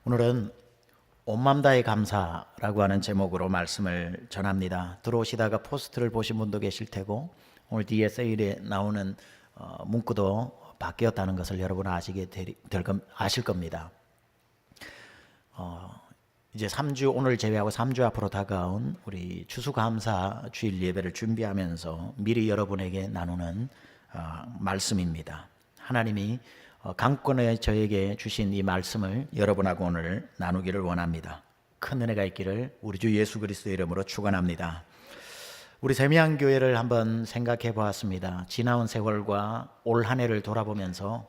오늘은 온맘 다해 감사라고 하는 제목으로 말씀을 전합니다. 들어오시다가 포스트를 보신 분도 계실 테고 오늘 뒤에 세일에 나오는 문구도 바뀌었다는 것을 여러분 아실 겁니다. 이제 3주 오늘 제외하고 3주 앞으로 다가온 우리 추수감사 주일 예배를 준비하면서 미리 여러분에게 나누는 말씀입니다. 하나님이 강권에 저에게 주신 이 말씀을 여러분하고 오늘 나누기를 원합니다. 큰 은혜가 있기를 우리 주 예수 그리스도의 이름으로 축원합니다. 우리 세미양교회를 한번 생각해 보았습니다. 지나온 세월과 올 한 해를 돌아보면서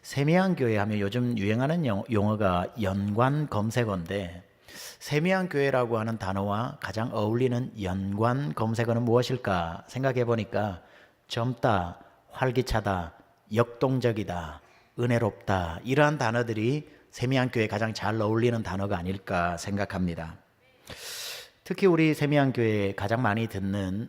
세미양교회 하면 요즘 유행하는 용어가 연관검색어인데 세미양교회라고 하는 단어와 가장 어울리는 연관검색어는 무엇일까 생각해 보니까 젊다, 활기차다, 역동적이다, 은혜롭다, 이러한 단어들이 세미양교회에 가장 잘 어울리는 단어가 아닐까 생각합니다. 특히 우리 세미양교회에 가장 많이 듣는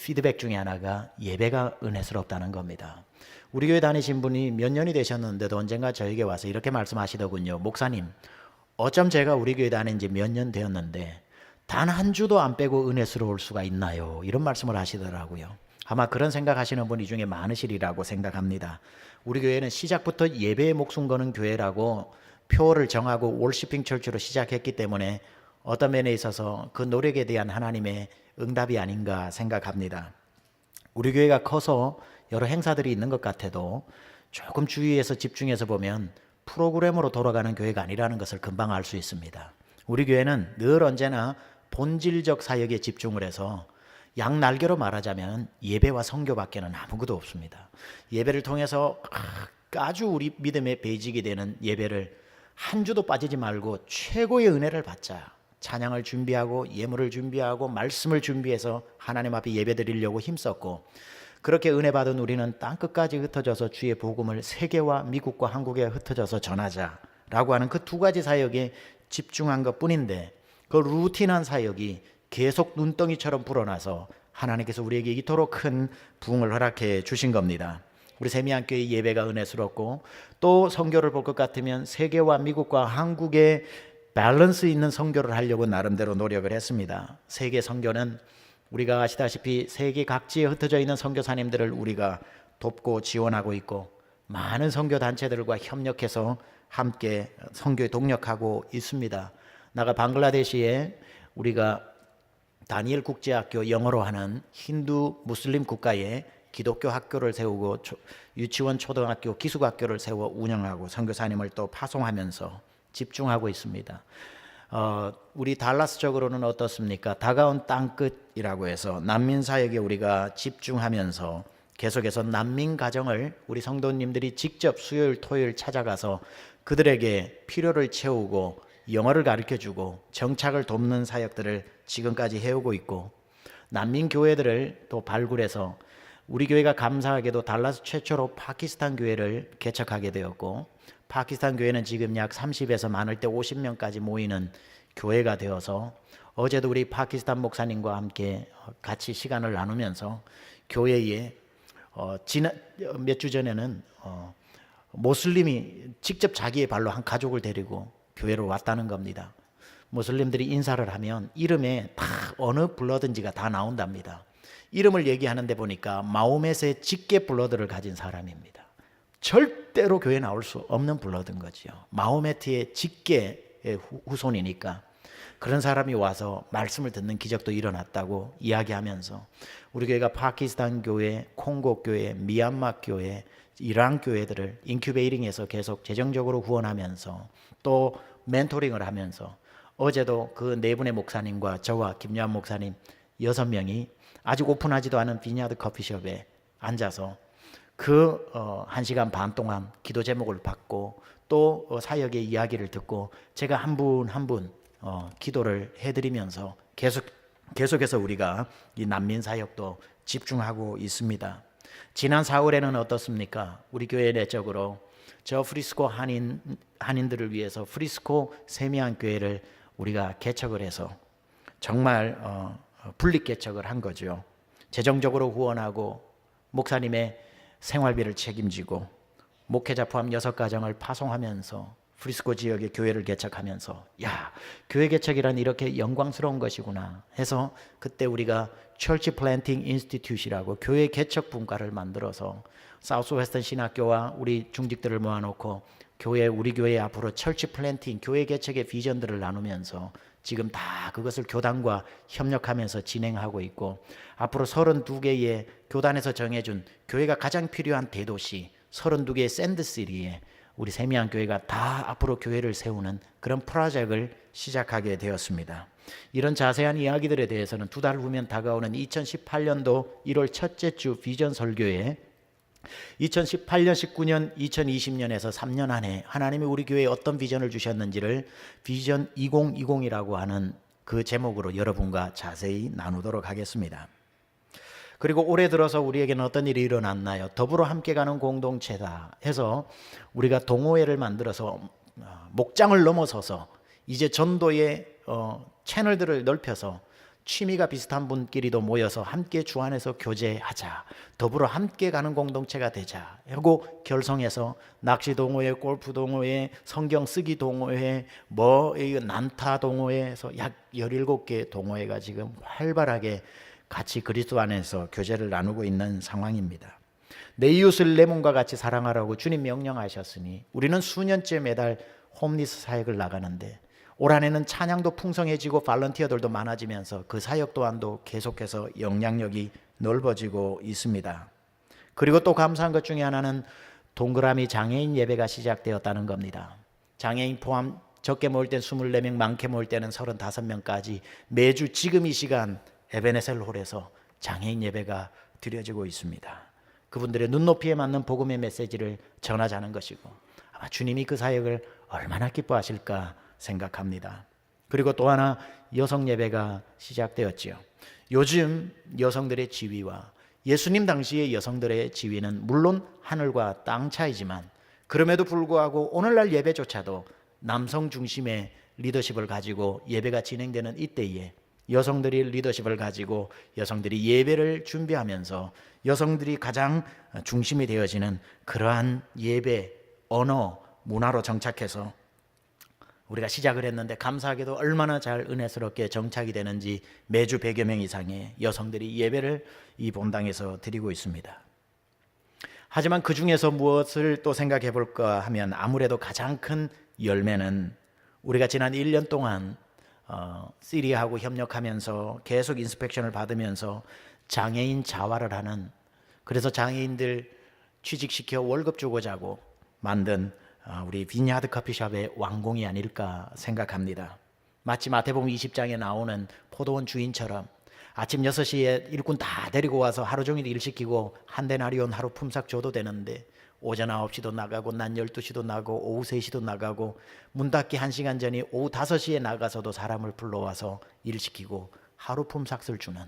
피드백 중에 하나가 예배가 은혜스럽다는 겁니다. 우리 교회 다니신 분이 몇 년이 되셨는데도 언젠가 저에게 와서 이렇게 말씀하시더군요. 목사님, 어쩜 제가 우리 교회 다닌 지 몇 년 되었는데 단 한 주도 안 빼고 은혜스러울 수가 있나요? 이런 말씀을 하시더라고요. 아마 그런 생각하시는 분이 중에 많으시리라고 생각합니다. 우리 교회는 시작부터 예배에 목숨 거는 교회라고 표어를 정하고 월시핑 철치로 시작했기 때문에 어떤 면에 있어서 그 노력에 대한 하나님의 응답이 아닌가 생각합니다. 우리 교회가 커서 여러 행사들이 있는 것 같아도 조금 주위에서 집중해서 보면 프로그램으로 돌아가는 교회가 아니라는 것을 금방 알 수 있습니다. 우리 교회는 늘 언제나 본질적 사역에 집중을 해서 양날개로 말하자면 예배와 선교밖에는 아무것도 없습니다. 예배를 통해서 아주 우리 믿음의 베이직이 되는 예배를 한 주도 빠지지 말고 최고의 은혜를 받자. 찬양을 준비하고 예물을 준비하고 말씀을 준비해서 하나님 앞에 예배 드리려고 힘썼고, 그렇게 은혜 받은 우리는 땅끝까지 흩어져서 주의 복음을 세계와 미국과 한국에 흩어져서 전하자라고 하는 그 두 가지 사역에 집중한 것 뿐인데, 그 루틴한 사역이 계속 눈덩이처럼 불어나서 하나님께서 우리에게 이토록 큰 부흥을 허락해 주신 겁니다. 우리 세미양교회 예배가 은혜스럽고 또 선교를 볼 것 같으면 세계와 미국과 한국에 밸런스 있는 선교를 하려고 나름대로 노력을 했습니다. 세계 선교는 우리가 아시다시피 세계 각지에 흩어져 있는 선교사님들을 우리가 돕고 지원하고 있고, 많은 선교 단체들과 협력해서 함께 선교에 동력하고 있습니다. 나가 방글라데시에 우리가 다니엘 국제학교, 영어로 하는 힌두 무슬림 국가에 기독교 학교를 세우고 유치원, 초등학교, 기숙학교를 세워 운영하고 선교사님을 또 파송하면서 집중하고 있습니다. 우리 달라스 쪽으로는 어떻습니까? 다가온 땅끝이라고 해서 난민 사역에 우리가 집중하면서 계속해서 난민 가정을 우리 성도님들이 직접 수요일, 토요일 찾아가서 그들에게 필요를 채우고 영어를 가르쳐주고 정착을 돕는 사역들을 지금까지 해오고 있고, 난민 교회들을 또 발굴해서 우리 교회가 감사하게도 달라스 최초로 파키스탄 교회를 개척하게 되었고, 파키스탄 교회는 지금 약 30에서 많을 때 50명까지 모이는 교회가 되어서 어제도 우리 파키스탄 목사님과 함께 같이 시간을 나누면서 교회에 몇 주 전에는 모슬림이 직접 자기의 발로 한 가족을 데리고 교회로 왔다는 겁니다. 무슬림들이 인사를 하면 이름에 다 어느 블러드인지가 다 나온답니다. 이름을 얘기하는데 보니까 마호멧의 직계 블러드를 가진 사람입니다. 절대로 교회에 나올 수 없는 블러드인 거죠. 마호메트의 직계의 후손이니까 그런 사람이 와서 말씀을 듣는 기적도 일어났다고 이야기하면서 우리 교회가 파키스탄 교회, 콩고 교회, 미얀마 교회, 이란 교회들을 인큐베이팅해서 계속 재정적으로 후원하면서 또 멘토링을 하면서 어제도 그 네 분의 목사님과 저와 김요한 목사님 6명이 아직 오픈하지도 않은 비냐드 커피숍에 앉아서 그 1시간 반 동안 기도 제목을 받고 또 사역의 이야기를 듣고 제가 한 분 한 분 기도를 해드리면서 계속해서 우리가 이 난민 사역도 집중하고 있습니다. 지난 4월에는 어떻습니까? 우리 교회 내적으로 저 프리스코 한인들을 위해서 프리스코 세미양교회를 우리가 개척을 해서 정말 분립 개척을 한 거죠. 재정적으로 후원하고 목사님의 생활비를 책임지고 목회자 포함 6가정을 파송하면서 프리스코 지역에 교회를 개척하면서 야, 교회 개척이란 이렇게 영광스러운 것이구나 해서 그때 우리가 Church Planting Institute이라고 교회 개척 분과를 만들어서 사우스 웨스턴 신학교와 우리 중직들을 모아놓고 우리 교회 앞으로 철치 플랜팅, 교회 개척의 비전들을 나누면서 지금 다 그것을 교단과 협력하면서 진행하고 있고, 앞으로 32개의 교단에서 정해준 교회가 가장 필요한 대도시 32개의 샌드시리에 우리 세미한 교회가 다 앞으로 교회를 세우는 그런 프로젝트를 시작하게 되었습니다. 이런 자세한 이야기들에 대해서는 2달 후면 다가오는 2018년도 1월 첫째 주 비전 설교에 2018년, 19년, 2020년에서 3년 안에 하나님이 우리 교회에 어떤 비전을 주셨는지를 비전 2020이라고 하는 그 제목으로 여러분과 자세히 나누도록 하겠습니다. 그리고 올해 들어서 우리에게는 어떤 일이 일어났나요? 더불어 함께 가는 공동체다 해서 우리가 동호회를 만들어서 목장을 넘어서서 이제 전도의 채널들을 넓혀서 취미가 비슷한 분끼리도 모여서 함께 주 안에서 교제하자, 더불어 함께 가는 공동체가 되자 하고 결성해서 낚시 동호회, 골프 동호회, 성경 쓰기 동호회, 난타 동호회에서 약 17개 동호회가 지금 활발하게 같이 그리스도 안에서 교제를 나누고 있는 상황입니다. 내 이웃을 내 몸과 같이 사랑하라고 주님 명령하셨으니 우리는 수년째 매달 홈리스 사역을 나가는데 올 한해는 찬양도 풍성해지고 발런티어들도 많아지면서 그 사역 또한도 계속해서 영향력이 넓어지고 있습니다. 그리고 또 감사한 것 중에 하나는 동그라미 장애인 예배가 시작되었다는 겁니다. 장애인 포함 적게 모일 땐 24명, 많게 모일 때는 35명까지 매주 지금 이 시간 에베네셀 홀에서 장애인 예배가 드려지고 있습니다. 그분들의 눈높이에 맞는 복음의 메시지를 전하자는 것이고 아마 주님이 그 사역을 얼마나 기뻐하실까 생각합니다. 그리고 또 하나 여성 예배가 시작되었지요. 요즘 여성들의 지위와 예수님 당시의 여성들의 지위는 물론 하늘과 땅 차이지만 그럼에도 불구하고 오늘날 예배조차도 남성 중심의 리더십을 가지고 예배가 진행되는 이때에 여성들이 리더십을 가지고 여성들이 예배를 준비하면서 여성들이 가장 중심이 되어지는 그러한 예배 언어 문화로 정착해서 우리가 시작을 했는데 감사하게도 얼마나 잘 은혜스럽게 정착이 되는지 매주 100여 명 이상의 여성들이 예배를 이 본당에서 드리고 있습니다. 하지만 그 중에서 무엇을 또 생각해 볼까 하면 아무래도 가장 큰 열매는 우리가 지난 1년 동안 시리아하고 협력하면서 계속 인스펙션을 받으면서 장애인 자활을 하는, 그래서 장애인들 취직시켜 월급 주고자 하고 만든 우리 비냐드 커피숍의 완공이 아닐까 생각합니다. 마치 마태복음 20장에 나오는 포도원 주인처럼 아침 6시에 일꾼 다 데리고 와서 하루 종일 일 시키고 한 데나리온 하루 품삯 줘도 되는데 오전 9시도 나가고 낮 12시도 나가고 오후 3시도 나가고 문 닫기 1시간 전에 오후 5시에 나가서도 사람을 불러와서 일 시키고 하루 품삯을 주는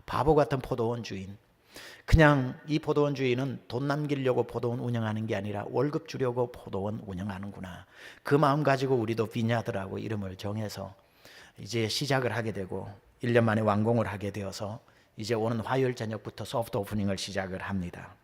바보 같은 포도원 주인. 그냥 이 포도원 주인은 돈 남기려고 포도원 운영하는 게 아니라 월급 주려고 포도원 운영하는구나. 그 마음 가지고 우리도 비냐드라고 이름을 정해서 이제 시작을 하게 되고 1년 만에 완공을 하게 되어서 이제 오는 화요일 저녁부터 소프트 오프닝을 시작을 합니다.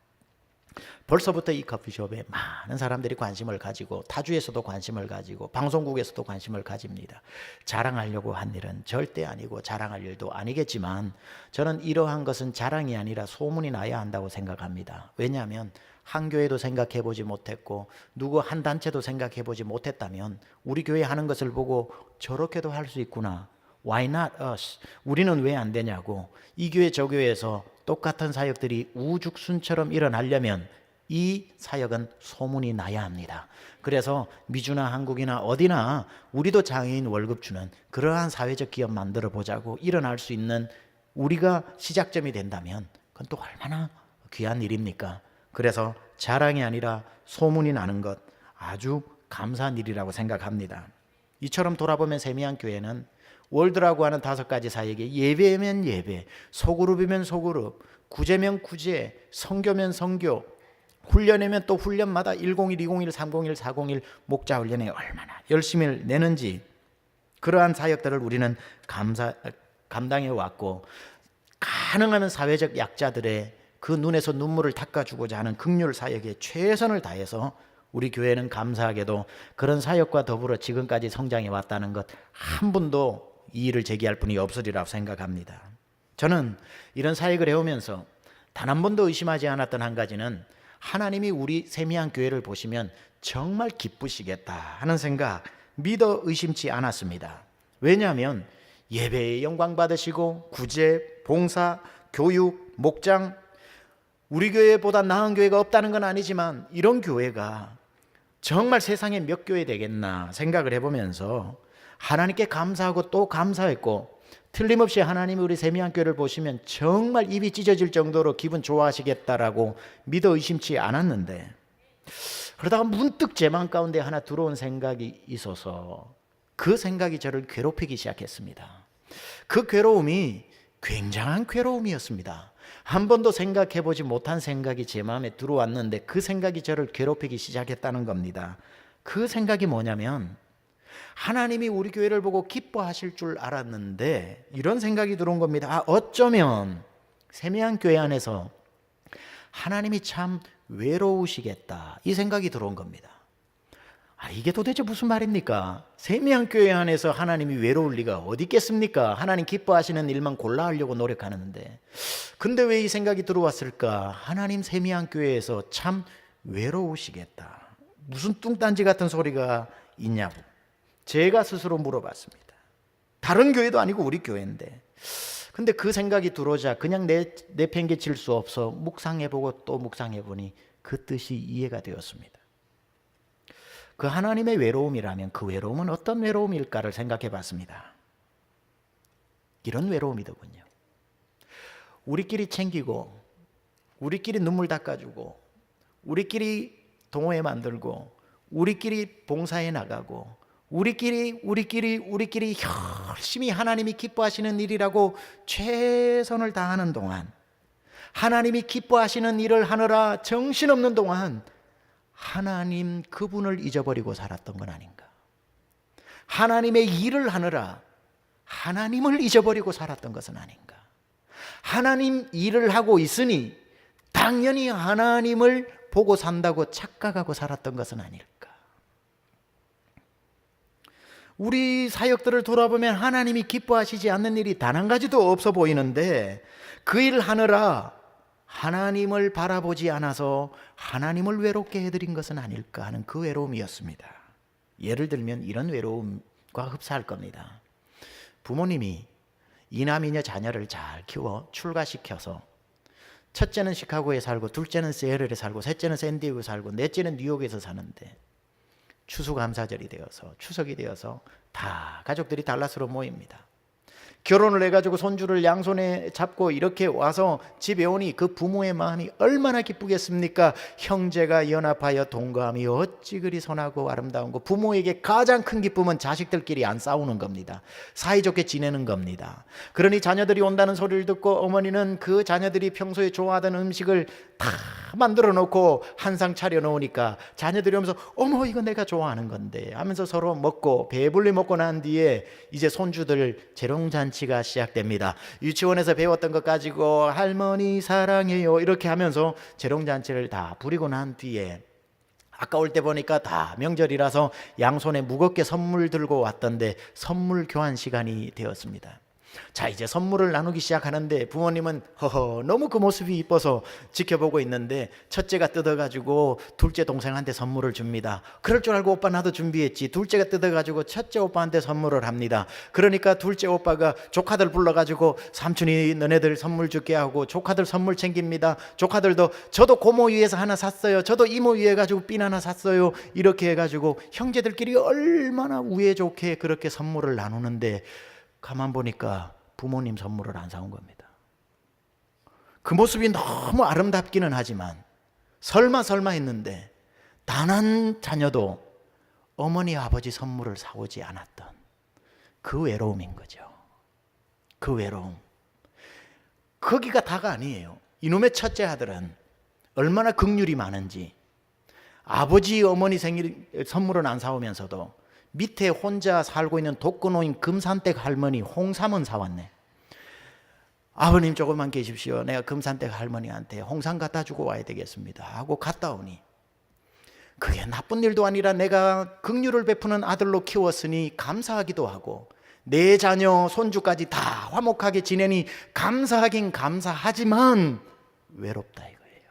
벌써부터 이 커피숍에 많은 사람들이 관심을 가지고 타주에서도 관심을 가지고 방송국에서도 관심을 가집니다. 자랑하려고 한 일은 절대 아니고 자랑할 일도 아니겠지만 저는 이러한 것은 자랑이 아니라 소문이 나야 한다고 생각합니다. 왜냐하면 한 교회도 생각해 보지 못했고 누구 한 단체도 생각해 보지 못했다면 우리 교회 하는 것을 보고 저렇게도 할 수 있구나. Why not us? 우리는 왜 안 되냐고. 이 교회 저 교회에서 똑같은 사역들이 우죽순처럼 일어나려면 이 사역은 소문이 나야 합니다. 그래서 미주나 한국이나 어디나 우리도 장애인 월급 주는 그러한 사회적 기업 만들어 보자고 일어날 수 있는 우리가 시작점이 된다면 그건 또 얼마나 귀한 일입니까? 그래서 자랑이 아니라 소문이 나는 것 아주 감사한 일이라고 생각합니다. 이처럼 돌아보면 세미한 교회는 월드라고 하는 5가지 사역에 예배면 예배, 소그룹이면 소그룹, 구제면 구제, 선교면 선교, 훈련이면 또 훈련마다 101, 201, 301, 401 목자 훈련에 얼마나 열심히 내는지 그러한 사역들을 우리는 감당해 왔고 가능하면 사회적 약자들의 그 눈에서 눈물을 닦아주고자 하는 긍휼 사역에 최선을 다해서 우리 교회는 감사하게도 그런 사역과 더불어 지금까지 성장해 왔다는 것 한 분도 이의를 제기할 분이 없으리라고 생각합니다. 저는 이런 사역을 해오면서 단 한 번도 의심하지 않았던 한 가지는 하나님이 우리 세미한 교회를 보시면 정말 기쁘시겠다 하는 생각 믿어 의심치 않았습니다. 왜냐하면 예배에 영광 받으시고 구제, 봉사, 교육, 목장, 우리 교회보다 나은 교회가 없다는 건 아니지만 이런 교회가 정말 세상에 몇 교회 되겠나 생각을 해보면서 하나님께 감사하고 또 감사했고, 틀림없이 하나님이 우리 세미한 교회를 보시면 정말 입이 찢어질 정도로 기분 좋아하시겠다라고 믿어 의심치 않았는데, 그러다가 문득 제 마음 가운데 하나 들어온 생각이 있어서 그 생각이 저를 괴롭히기 시작했습니다. 그 괴로움이 굉장한 괴로움이었습니다. 한 번도 생각해보지 못한 생각이 제 마음에 들어왔는데 그 생각이 저를 괴롭히기 시작했다는 겁니다. 그 생각이 뭐냐면, 하나님이 우리 교회를 보고 기뻐하실 줄 알았는데 이런 생각이 들어온 겁니다. 어쩌면 세미한 교회 안에서 하나님이 참 외로우시겠다, 이 생각이 들어온 겁니다. 이게 도대체 무슨 말입니까? 세미한 교회 안에서 하나님이 외로울 리가 어디 있겠습니까? 하나님 기뻐하시는 일만 골라하려고 노력하는데. 근데 왜 이 생각이 들어왔을까? 하나님 세미한 교회에서 참 외로우시겠다, 무슨 뚱딴지 같은 소리가 있냐고 제가 스스로 물어봤습니다. 다른 교회도 아니고 우리 교회인데. 근데 그 생각이 들어오자 그냥 내팽개칠 수 없어 묵상해보고 또 묵상해보니 그 뜻이 이해가 되었습니다. 그 하나님의 외로움이라면 그 외로움은 어떤 외로움일까를 생각해 봤습니다. 이런 외로움이더군요. 우리끼리 챙기고, 우리끼리 눈물 닦아주고, 우리끼리 동호회 만들고, 우리끼리 봉사해 나가고, 우리끼리 열심히 하나님이 기뻐하시는 일이라고 최선을 다하는 동안, 하나님이 기뻐하시는 일을 하느라 정신없는 동안 하나님 그분을 잊어버리고 살았던 건 아닌가? 하나님의 일을 하느라 하나님을 잊어버리고 살았던 것은 아닌가? 하나님 일을 하고 있으니 당연히 하나님을 보고 산다고 착각하고 살았던 것은 아닐까? 우리 사역들을 돌아보면 하나님이 기뻐하시지 않는 일이 단 한 가지도 없어 보이는데 그 일을 하느라 하나님을 바라보지 않아서 하나님을 외롭게 해드린 것은 아닐까 하는 그 외로움이었습니다. 예를 들면 이런 외로움과 흡사할 겁니다. 부모님이 이남이녀 자녀를 잘 키워 출가시켜서 첫째는 시카고에 살고, 둘째는 세어렐에 살고, 셋째는 샌디에고에 살고, 넷째는 뉴욕에서 사는데 추수감사절이 되어서, 추석이 되어서 다 가족들이 달라스로 모입니다. 결혼을 해가지고 손주를 양손에 잡고 이렇게 와서 집에 오니 그 부모의 마음이 얼마나 기쁘겠습니까? 형제가 연합하여 동거함이 어찌 그리 선하고 아름다운 거. 부모에게 가장 큰 기쁨은 자식들끼리 안 싸우는 겁니다. 사이좋게 지내는 겁니다. 그러니 자녀들이 온다는 소리를 듣고 어머니는 그 자녀들이 평소에 좋아하던 음식을 다 만들어 놓고 한 상 차려 놓으니까 자녀들이 오면서 어머 이거 내가 좋아하는 건데 하면서 서로 먹고 배불리 먹고 난 뒤에 이제 손주들 재롱잔치가 시작됩니다. 유치원에서 배웠던 것 가지고 할머니 사랑해요 이렇게 하면서 재롱잔치를 다 부리고 난 뒤에 아까 올 때 보니까 다 명절이라서 양손에 무겁게 선물 들고 왔던데 선물 교환 시간이 되었습니다. 자, 이제 선물을 나누기 시작하는데 부모님은 너무 그 모습이 이뻐서 지켜보고 있는데 첫째가 뜯어가지고 둘째 동생한테 선물을 줍니다. 그럴 줄 알고 오빠 나도 준비했지. 둘째가 뜯어가지고 첫째 오빠한테 선물을 합니다. 그러니까 둘째 오빠가 조카들 불러가지고 삼촌이 너네들 선물 줄게 하고 조카들 선물 챙깁니다. 조카들도 저도 고모 위해서 하나 샀어요. 저도 이모 위해 가지고 핀 하나 샀어요. 이렇게 해가지고 형제들끼리 얼마나 우애 좋게 그렇게 선물을 나누는데 가만 보니까 부모님 선물을 안 사온 겁니다. 그 모습이 너무 아름답기는 하지만 설마 했는데 단 한 자녀도 어머니 아버지 선물을 사오지 않았던 그 외로움인 거죠. 그 외로움. 거기가 다가 아니에요. 이놈의 첫째 아들은 얼마나 긍휼이 많은지 아버지 어머니 생일 선물은 안 사오면서도 밑에 혼자 살고 있는 독거노인 금산댁 할머니 홍삼은 사왔네. 아버님 조금만 계십시오. 내가 금산댁 할머니한테 홍삼 갖다 주고 와야 되겠습니다 하고 갔다 오니 그게 나쁜 일도 아니라 내가 긍휼을 베푸는 아들로 키웠으니 감사하기도 하고 내 자녀 손주까지 다 화목하게 지내니 감사하긴 감사하지만 외롭다 이거예요.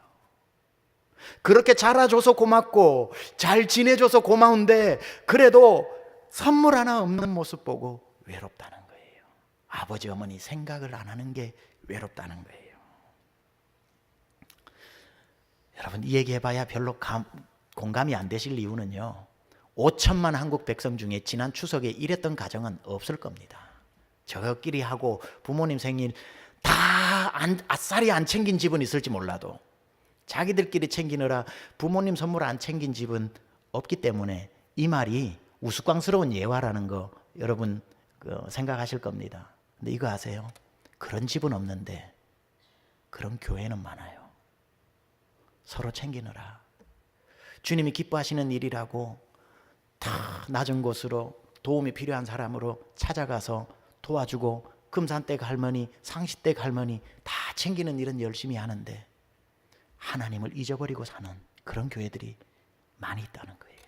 그렇게 자라줘서 고맙고 잘 지내줘서 고마운데 그래도 선물 하나 없는 모습 보고 외롭다는 거예요. 아버지 어머니 생각을 안 하는 게 외롭다는 거예요. 여러분 이 얘기해봐야 별로 공감이 안 되실 이유는요, 5천만 한국 백성 중에 지난 추석에 이랬던 가정은 없을 겁니다. 저끼리 하고 부모님 생일 다 아싸리 안 챙긴 집은 있을지 몰라도 자기들끼리 챙기느라 부모님 선물 안 챙긴 집은 없기 때문에 이 말이 우스꽝스러운 예화라는 거 여러분 생각하실 겁니다. 근데 이거 아세요? 그런 집은 없는데 그런 교회는 많아요. 서로 챙기느라 주님이 기뻐하시는 일이라고 다 낮은 곳으로 도움이 필요한 사람으로 찾아가서 도와주고 금산댁 할머니, 상시댁 할머니 다 챙기는 일은 열심히 하는데 하나님을 잊어버리고 사는 그런 교회들이 많이 있다는 거예요.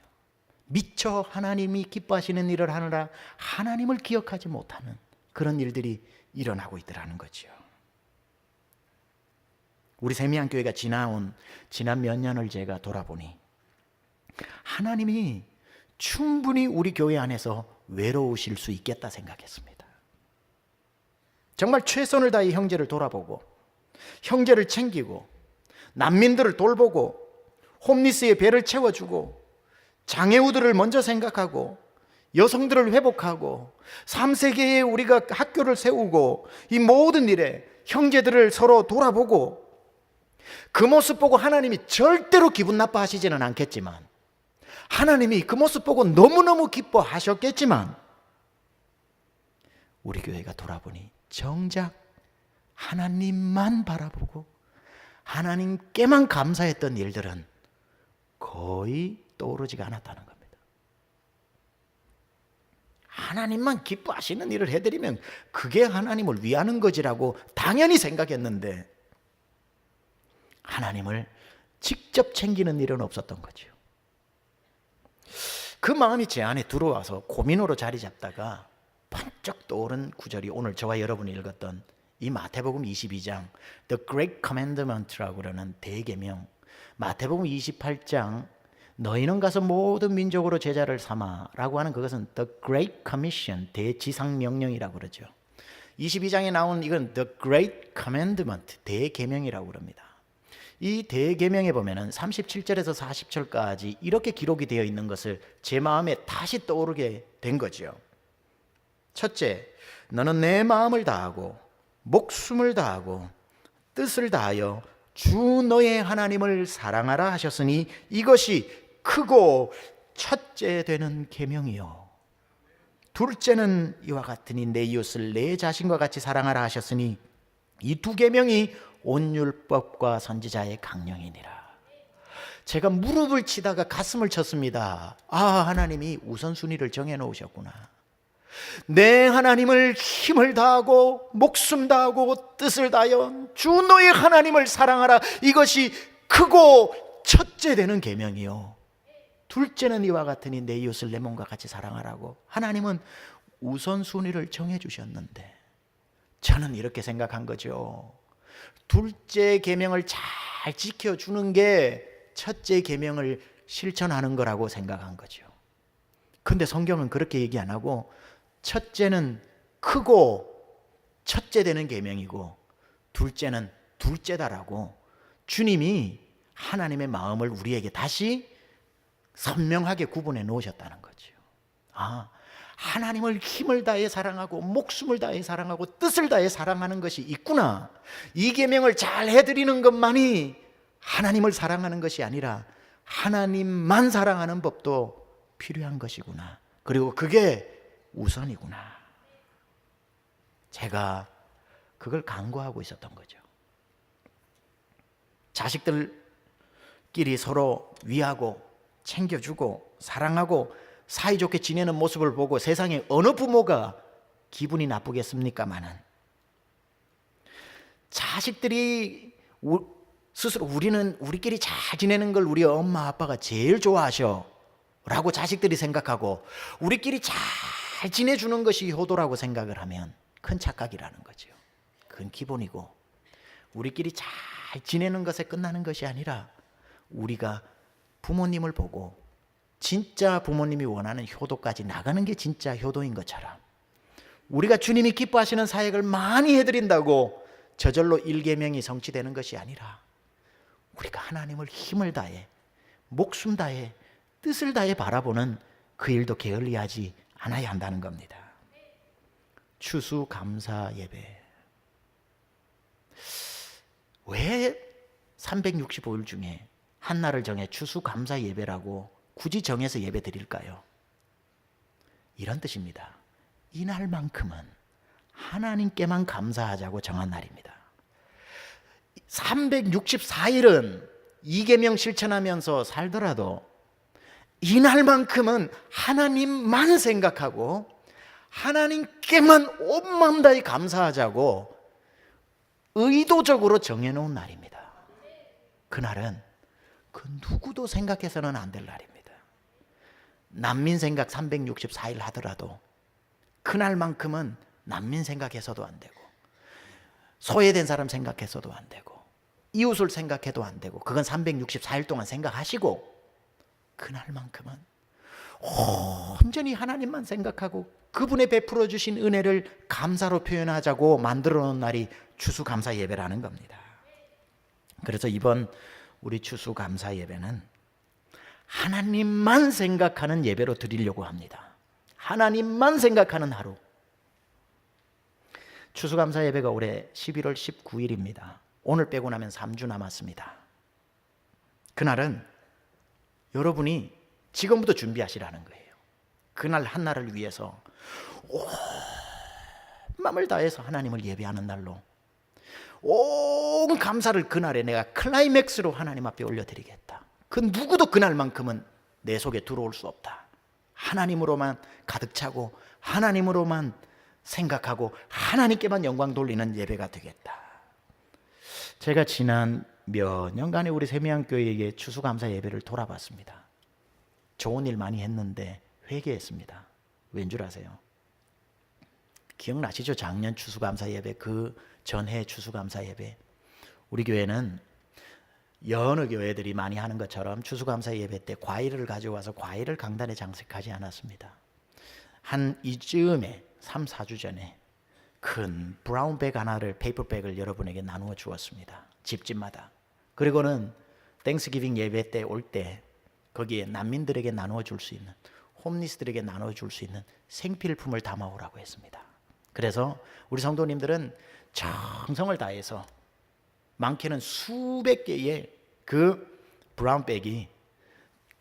미처 하나님이 기뻐하시는 일을 하느라 하나님을 기억하지 못하는 그런 일들이 일어나고 있더라는 거죠. 우리 세미양교회가 지난 몇 년을 제가 돌아보니 하나님이 충분히 우리 교회 안에서 외로우실 수 있겠다 생각했습니다. 정말 최선을 다해 형제를 돌아보고 형제를 챙기고 난민들을 돌보고 홈리스의 배를 채워주고 장애우들을 먼저 생각하고 여성들을 회복하고 3세계에 우리가 학교를 세우고 이 모든 일에 형제들을 서로 돌아보고 그 모습 보고 하나님이 절대로 기분 나빠하시지는 않겠지만 하나님이 그 모습 보고 너무너무 기뻐하셨겠지만 우리 교회가 돌아보니 정작 하나님만 바라보고 하나님께만 감사했던 일들은 거의 떠오르지가 않았다는 겁니다. 하나님만 기뻐하시는 일을 해드리면 그게 하나님을 위하는 거지라고 당연히 생각했는데 하나님을 직접 챙기는 일은 없었던 거죠. 그 마음이 제 안에 들어와서 고민으로 자리 잡다가 번쩍 떠오른 구절이 오늘 저와 여러분이 읽었던 이 마태복음 22장 The Great Commandment라고 그러는 대계명, 마태복음 28장 너희는 가서 모든 민족으로 제자를 삼아라고 하는 그것은 The Great Commission, 대지상명령이라고 그러죠. 22장에 나온 이건 The Great Commandment, 대계명이라고 그럽니다. 이 대계명에 보면은 37절에서 40절까지 이렇게 기록이 되어 있는 것을 제 마음에 다시 떠오르게 된 거죠. 첫째, 너는 내 마음을 다하고 목숨을 다하고 뜻을 다하여 주 너의 하나님을 사랑하라 하셨으니 이것이 크고 첫째 되는 계명이요. 둘째는 이와 같으니 내 이웃을 내 자신과 같이 사랑하라 하셨으니 이 두 계명이 온 율법과 선지자의 강령이니라. 제가 무릎을 치다가 가슴을 쳤습니다. 아, 하나님이 우선순위를 정해놓으셨구나. 내 하나님을 힘을 다하고 목숨 다하고 뜻을 다하여 주 너의 하나님을 사랑하라. 이것이 크고 첫째 되는 계명이요. 둘째는 이와 같으니 내 이웃을 내 몸과 같이 사랑하라고. 하나님은 우선순위를 정해주셨는데 저는 이렇게 생각한 거죠. 둘째 계명을 잘 지켜주는 게 첫째 계명을 실천하는 거라고 생각한 거죠. 근데 성경은 그렇게 얘기 안 하고 첫째는 크고 첫째 되는 계명이고 둘째는 둘째다라고 주님이 하나님의 마음을 우리에게 다시 선명하게 구분해 놓으셨다는 거죠. 아, 하나님을 힘을 다해 사랑하고 목숨을 다해 사랑하고 뜻을 다해 사랑하는 것이 있구나. 이 계명을 잘 해드리는 것만이 하나님을 사랑하는 것이 아니라 하나님만 사랑하는 법도 필요한 것이구나. 그리고 그게 우선이구나. 제가 그걸 간구하고 있었던 거죠. 자식들끼리 서로 위하고 챙겨주고 사랑하고 사이좋게 지내는 모습을 보고 세상에 어느 부모가 기분이 나쁘겠습니까마는 자식들이 스스로 우리는 우리끼리 잘 지내는 걸 우리 엄마 아빠가 제일 좋아하셔 라고 자식들이 생각하고 우리끼리 잘 지내주는 것이 효도라고 생각을 하면 큰 착각이라는 거죠. 그건 기본이고, 우리끼리 잘 지내는 것에 끝나는 것이 아니라 우리가 부모님을 보고 진짜 부모님이 원하는 효도까지 나가는 게 진짜 효도인 것처럼, 우리가 주님이 기뻐하시는 사역을 많이 해드린다고 저절로 일계명이 성취되는 것이 아니라 우리가 하나님을 힘을 다해 목숨 다해 뜻을 다해 바라보는 그 일도 게을리하지 않아야 한다는 겁니다. 추수감사 예배. 왜 365일 중에 한 날을 정해 추수감사 예배라고 굳이 정해서 예배 드릴까요? 이런 뜻입니다. 이날만큼은 하나님께만 감사하자고 정한 날입니다. 364일은 이계명 실천하면서 살더라도 이날만큼은 하나님만 생각하고 하나님께만 온 마음 다해 감사하자고 의도적으로 정해놓은 날입니다. 그날은 그 누구도 생각해서는 안 될 날입니다. 난민 생각 364일 하더라도 그날만큼은 난민 생각해서도 안 되고, 소외된 사람 생각해서도 안 되고, 이웃을 생각해도 안 되고, 그건 364일 동안 생각하시고, 그날만큼은 온전히 하나님만 생각하고 그분의 베풀어 주신 은혜를 감사로 표현하자고 만들어 놓은 날이 추수감사 예배라는 겁니다. 그래서 이번 우리 추수감사 예배는 하나님만 생각하는 예배로 드리려고 합니다. 하나님만 생각하는 하루. 추수감사 예배가 올해 11월 19일입니다. 오늘 빼고 나면 3주 남았습니다. 그날은 여러분이 지금부터 준비하시라는 거예요. 그날 한날을 위해서 온 마음을 다해서 하나님을 예배하는 날로, 온 감사를 그날에 내가 클라이맥스로 하나님 앞에 올려드리겠다. 그 누구도 그날만큼은 내 속에 들어올 수 없다. 하나님으로만 가득 차고 하나님으로만 생각하고 하나님께만 영광 돌리는 예배가 되겠다. 제가 지난 몇 년간의 우리 세미양교회의 추수감사 예배를 돌아봤습니다. 좋은 일 많이 했는데 회개했습니다. 왠 줄 아세요? 기억나시죠? 작년 추수감사 예배, 그 전해 추수감사 예배. 우리 교회는 여느 교회들이 많이 하는 것처럼 추수감사 예배 때 과일을 가져와서 과일을 강단에 장식하지 않았습니다. 한 이쯤에 3, 4주 전에 큰 브라운백 하나를, 페이퍼백을 여러분에게 나누어 주었습니다. 집집마다. 그리고는 땡스기빙 예배 때 올 때 거기에 난민들에게 나누어 줄 수 있는, 홈리스들에게 나누어 줄 수 있는 생필품을 담아오라고 했습니다. 그래서 우리 성도님들은 정성을 다해서 많게는 수백 개의 그 브라운백이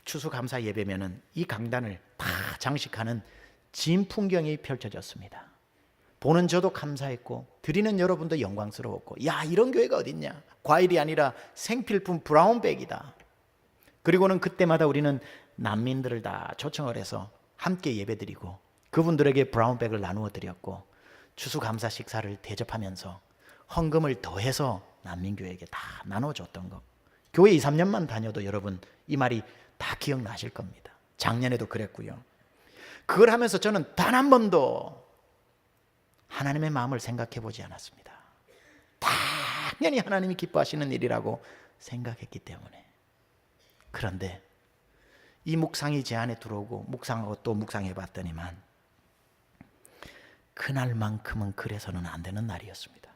추수감사 예배면은 이 강단을 다 장식하는 진 풍경이 펼쳐졌습니다. 보는 저도 감사했고 드리는 여러분도 영광스러웠고, 야, 이런 교회가 어딨냐, 과일이 아니라 생필품 브라운백이다. 그리고는 그때마다 우리는 난민들을 다 초청을 해서 함께 예배드리고 그분들에게 브라운백을 나누어 드렸고, 추수감사 식사를 대접하면서 헌금을 더해서 난민교회에게 다 나눠줬던 거, 교회 2, 3년만 다녀도 여러분 이 말이 다 기억나실 겁니다. 작년에도 그랬고요. 그걸 하면서 저는 단 한 번도 하나님의 마음을 생각해 보지 않았습니다. 당연히 하나님이 기뻐하시는 일이라고 생각했기 때문에. 그런데 이 묵상이 제 안에 들어오고 묵상하고 또 묵상해 봤더니만 그날만큼은 그래서는 안 되는 날이었습니다.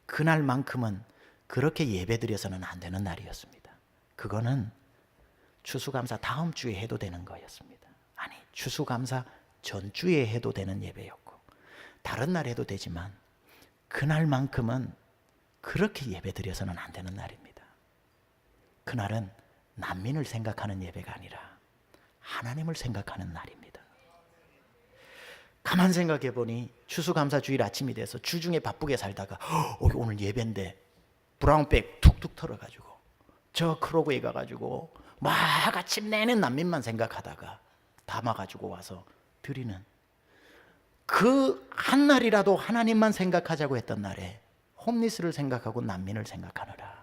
그날만큼은 그렇게 예배드려서는 안 되는 날이었습니다. 그거는 추수감사 다음 주에 해도 되는 거였습니다. 아니, 추수감사 전주에 해도 되는 예배였고 다른 날 해도 되지만 그날만큼은 그렇게 예배드려서는 안 되는 날입니다. 그날은 난민을 생각하는 예배가 아니라 하나님을 생각하는 날입니다. 가만 생각해 보니 추수감사 주일 아침이 돼서 주중에 바쁘게 살다가 오늘 예배인데 브라운백 툭툭 털어가지고 저 크로그에 가가지고 막 아침 내내 난민만 생각하다가 담아가지고 와서 드리는 그 한 날이라도 하나님만 생각하자고 했던 날에 홈리스를 생각하고 난민을 생각하느라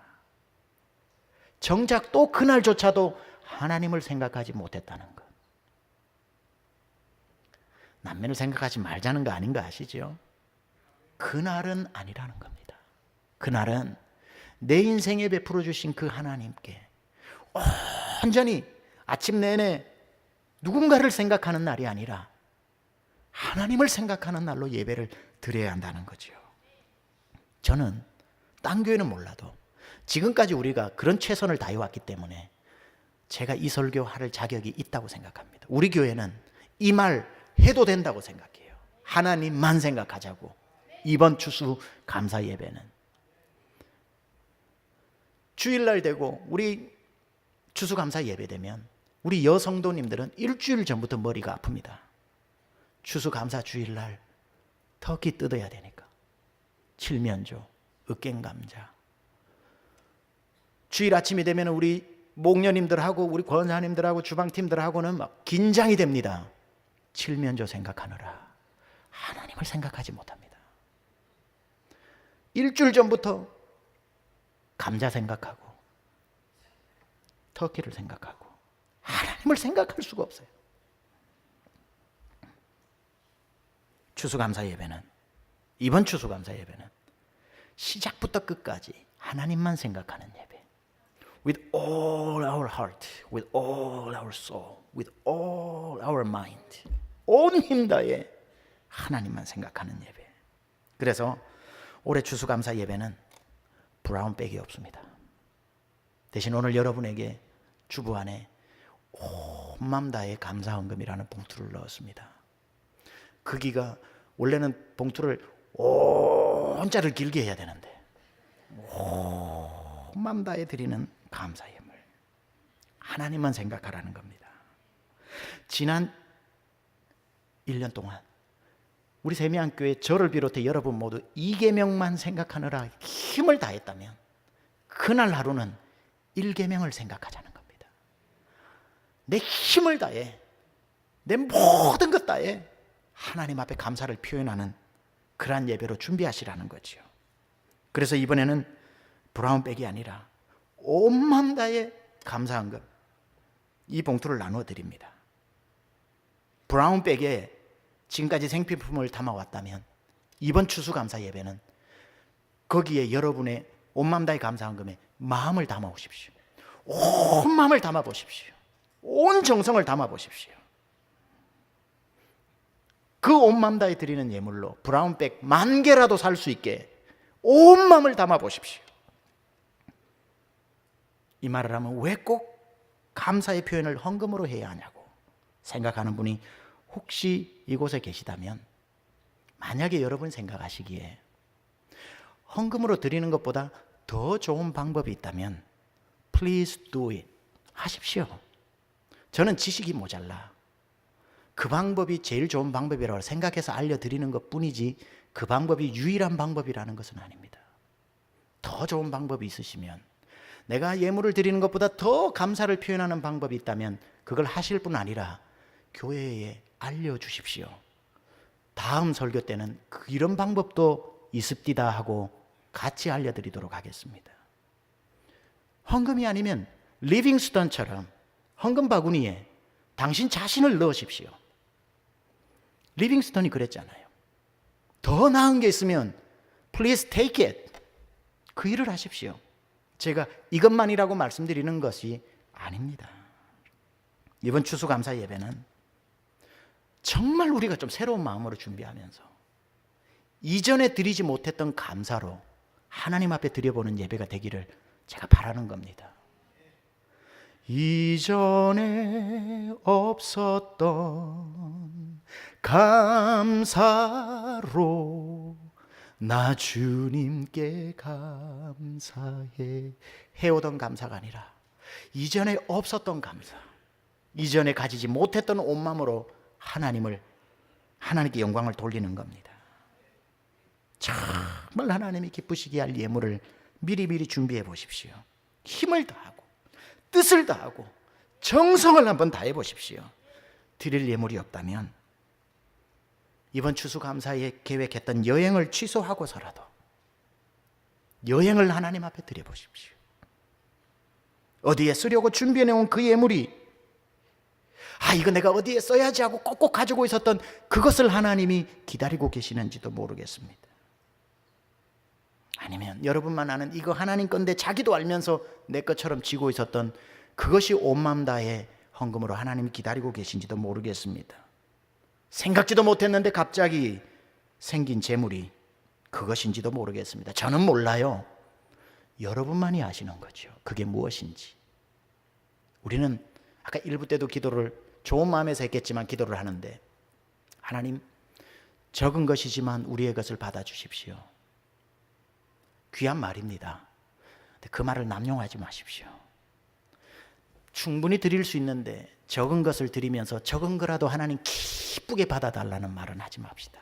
정작 또 그날조차도 하나님을 생각하지 못했다는 것. 남편을 생각하지 말자는 거 아닌 거 아시죠? 그날은 아니라는 겁니다. 그날은 내 인생에 베풀어 주신 그 하나님께 온전히 아침 내내 누군가를 생각하는 날이 아니라 하나님을 생각하는 날로 예배를 드려야 한다는 거죠. 저는 딴 교회는 몰라도 지금까지 우리가 그런 최선을 다해왔기 때문에 제가 이 설교 할 자격이 있다고 생각합니다. 우리 교회는 이 말 해도 된다고 생각해요. 하나님만 생각하자고. 이번 추수 감사 예배는 주일날 되고 우리 추수 감사 예배 되면 우리 여성도님들은 일주일 전부터 머리가 아픕니다. 추수 감사 주일날 터키 뜯어야 되니까. 칠면조, 으깬감자. 주일 아침이 되면 우리 목녀님들하고 우리 권사님들하고 주방팀들하고는 막 긴장이 됩니다. 칠면조 생각하느라 하나님을 생각하지 못합니다. 일주일 전부터 감자 생각하고 터키를 생각하고 하나님을 생각할 수가 없어요. 추수감사 예배는, 이번 추수감사 예배는 시작부터 끝까지 하나님만 생각하는 예배. With all our heart, with all our soul, with all our mind. 온 힘 다해 하나님만 생각하는 예배. 그래서 올해 추수감사 예배는 브라운백이 없습니다. 대신 오늘 여러분에게 주부 안에 온 맘 다해 감사헌금이라는 봉투를 넣었습니다. 크기가 원래는 봉투를 온자를 길게 해야 되는데 온 맘 다해 드리는 감사 예물, 하나님만 생각하라는 겁니다. 지난 1년 동안 우리 세미안교회 저를 비롯해 여러분 모두 이계명만 생각하느라 힘을 다했다면 그날 하루는 1계명을 생각하자는 겁니다. 내 힘을 다해, 내 모든 것 다해 하나님 앞에 감사를 표현하는 그러한 예배로 준비하시라는 거죠. 그래서 이번에는 브라운백이 아니라 온 마음 다해 감사한 것, 이 봉투를 나누어 드립니다. 브라운백에 지금까지 생필품을 담아왔다면 이번 추수감사 예배는 거기에 여러분의 온 마음 다해 감사한 금에 마음을 담아 오십시오. 온 마음을 담아 보십시오. 온 정성을 담아 보십시오. 그 온 마음 다해 드리는 예물로 브라운백 10,000개라도 살 수 있게 온 마음을 담아 보십시오. 이 말을 하면 왜 꼭 감사의 표현을 헌금으로 해야 하냐고 생각하는 분이 혹시 이곳에 계시다면, 만약에 여러분 생각하시기에 헌금으로 드리는 것보다 더 좋은 방법이 있다면 Please do it. 하십시오. 저는 지식이 모자라 그 방법이 제일 좋은 방법이라고 생각해서 알려드리는 것뿐이지 그 방법이 유일한 방법이라는 것은 아닙니다. 더 좋은 방법이 있으시면, 내가 예물을 드리는 것보다 더 감사를 표현하는 방법이 있다면 그걸 하실 뿐 아니라 교회에 알려주십시오. 다음 설교 때는 이런 방법도 있습디다 하고 같이 알려드리도록 하겠습니다. 헌금이 아니면 리빙스턴처럼 헌금 바구니에 당신 자신을 넣으십시오. 리빙스턴이 그랬잖아요. 더 나은 게 있으면 Please take it. 그 일을 하십시오. 제가 이것만이라고 말씀드리는 것이 아닙니다. 이번 추수감사 예배는 정말 우리가 좀 새로운 마음으로 준비하면서 이전에 드리지 못했던 감사로 하나님 앞에 드려보는 예배가 되기를 제가 바라는 겁니다. 이전에 없었던 감사로 나 주님께 감사해. 해오던 감사가 아니라 이전에 없었던 감사, 이전에 가지지 못했던 온 마음으로 하나님께 영광을 돌리는 겁니다. 정말 하나님이 기쁘시게 할 예물을 미리미리 준비해 보십시오. 힘을 다하고 뜻을 다하고 정성을 한번 다해 보십시오. 드릴 예물이 없다면 이번 추수감사에 계획했던 여행을 취소하고서라도 여행을 하나님 앞에 드려보십시오. 어디에 쓰려고 준비해놓은 그 예물이 이거 내가 어디에 써야지 하고 꼭꼭 가지고 있었던 그것을 하나님이 기다리고 계시는지도 모르겠습니다. 아니면 여러분만 아는 이거 하나님 건데 자기도 알면서 내 것처럼 쥐고 있었던 그것이 온 마음 다해 헌금으로 하나님이 기다리고 계신지도 모르겠습니다. 생각지도 못했는데 갑자기 생긴 재물이 그것인지도 모르겠습니다. 저는 몰라요. 여러분만이 아시는 거죠. 그게 무엇인지. 우리는 아까 1부 때도 기도를 좋은 마음에서 했겠지만 기도를 하는데, 하나님, 적은 것이지만 우리의 것을 받아주십시오. 귀한 말입니다. 근데 그 말을 남용하지 마십시오. 충분히 드릴 수 있는데 적은 것을 드리면서 적은 거라도 하나님 기쁘게 받아달라는 말은 하지 맙시다.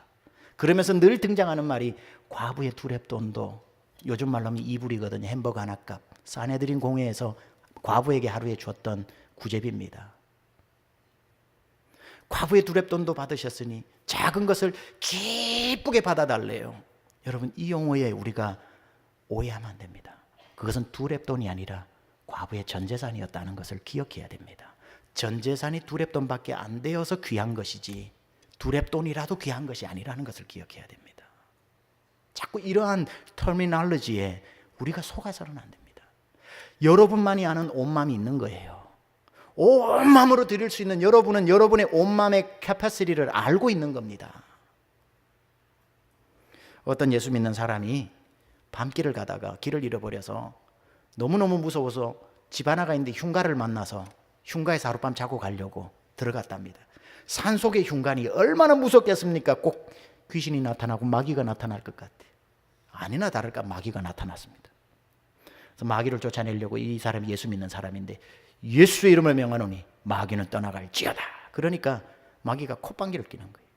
그러면서 늘 등장하는 말이 과부의 두렙돈도, 요즘 말로 하면 이불이거든요. 햄버거 하나 값. 사내들인 공회에서 과부에게 하루에 줬던 구제비입니다. 과부의 두렙돈도 받으셨으니 작은 것을 기쁘게 받아달래요. 여러분, 이 용어에 우리가 오해하면 안 됩니다. 그것은 두렙돈이 아니라 과부의 전재산이었다는 것을 기억해야 됩니다. 전재산이 두렙돈밖에 안 되어서 귀한 것이지 두렙돈이라도 귀한 것이 아니라는 것을 기억해야 됩니다. 자꾸 이러한 터미널로지에 우리가 속아서는 안 됩니다. 여러분만이 아는 온 마음이 있는 거예요. 온 마음으로 드릴 수 있는 여러분은 여러분의 온 마음의 캐파시티를 알고 있는 겁니다. 어떤 예수 믿는 사람이 밤길을 가다가 길을 잃어버려서 너무너무 무서워서 집 하나가 있는데 흉가를 만나서 흉가에서 하룻밤 자고 가려고 들어갔답니다. 산속의 흉간이 얼마나 무섭겠습니까? 꼭 귀신이 나타나고 마귀가 나타날 것 같아. 아니나 다를까 마귀가 나타났습니다. 그래서 마귀를 쫓아내려고, 이 사람이 예수 믿는 사람인데 예수의 이름을 명하노니 마귀는 떠나갈지어다. 그러니까 마귀가 콧방귀를 뀌는 거예요.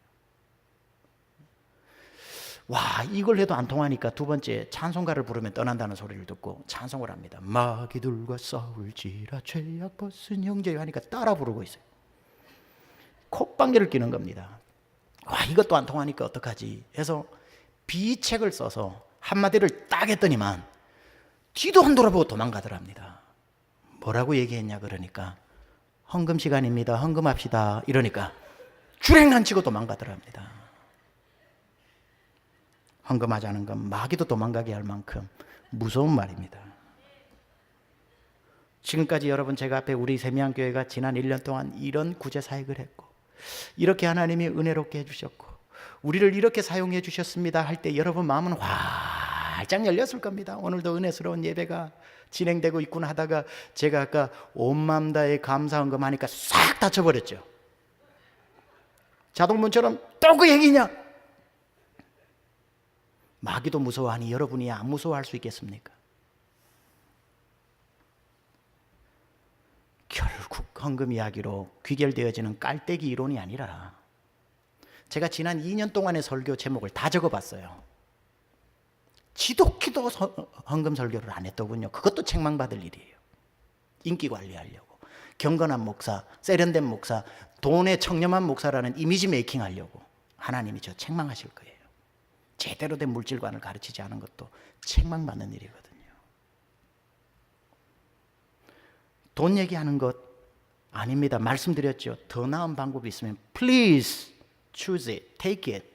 와, 이걸 해도 안 통하니까 두 번째 찬송가를 부르면 떠난다는 소리를 듣고 찬송을 합니다. 마귀들과 싸울지라 죄악 벗은 형제여 하니까 따라 부르고 있어요. 콧방귀를 뀌는 겁니다. 와, 이것도 안 통하니까 어떡하지 해서 비책을 써서 한마디를 딱 했더니만 뒤도 안 돌아보고 도망가더랍니다. 뭐라고 얘기했냐 그러니까 헌금 시간입니다. 헌금합시다. 이러니까 주랭랑 치고 도망가더랍니다. 헌금하자는 건 마귀도 도망가게 할 만큼 무서운 말입니다. 지금까지 여러분, 제가 앞에 우리 세미안교회가 지난 1년 동안 이런 구제 사역을 했고 이렇게 하나님이 은혜롭게 해주셨고 우리를 이렇게 사용해 주셨습니다 할 때 여러분 마음은 활짝 열렸을 겁니다. 오늘도 은혜스러운 예배가 진행되고 있구나 하다가 제가 아까 온 마음 다해 감사 헌금 하니까 싹 닫혀버렸죠. 자동문처럼 또 그 얘기냐? 마귀도 무서워하니 여러분이 안 무서워할 수 있겠습니까? 결국 헌금 이야기로 귀결되어지는 깔때기 이론이 아니라, 제가 지난 2년 동안의 설교 제목을 다 적어봤어요. 지독히도 헌금 설교를 안 했더군요. 그것도 책망받을 일이에요. 인기 관리하려고, 경건한 목사, 세련된 목사, 돈에 청렴한 목사라는 이미지 메이킹 하려고 하나님이 저 책망하실 거예요. 제대로 된 물질관을 가르치지 않은 것도 책망받는 일이거든요. 돈 얘기하는 것 아닙니다. 말씀드렸죠. 더 나은 방법이 있으면 please choose it, take it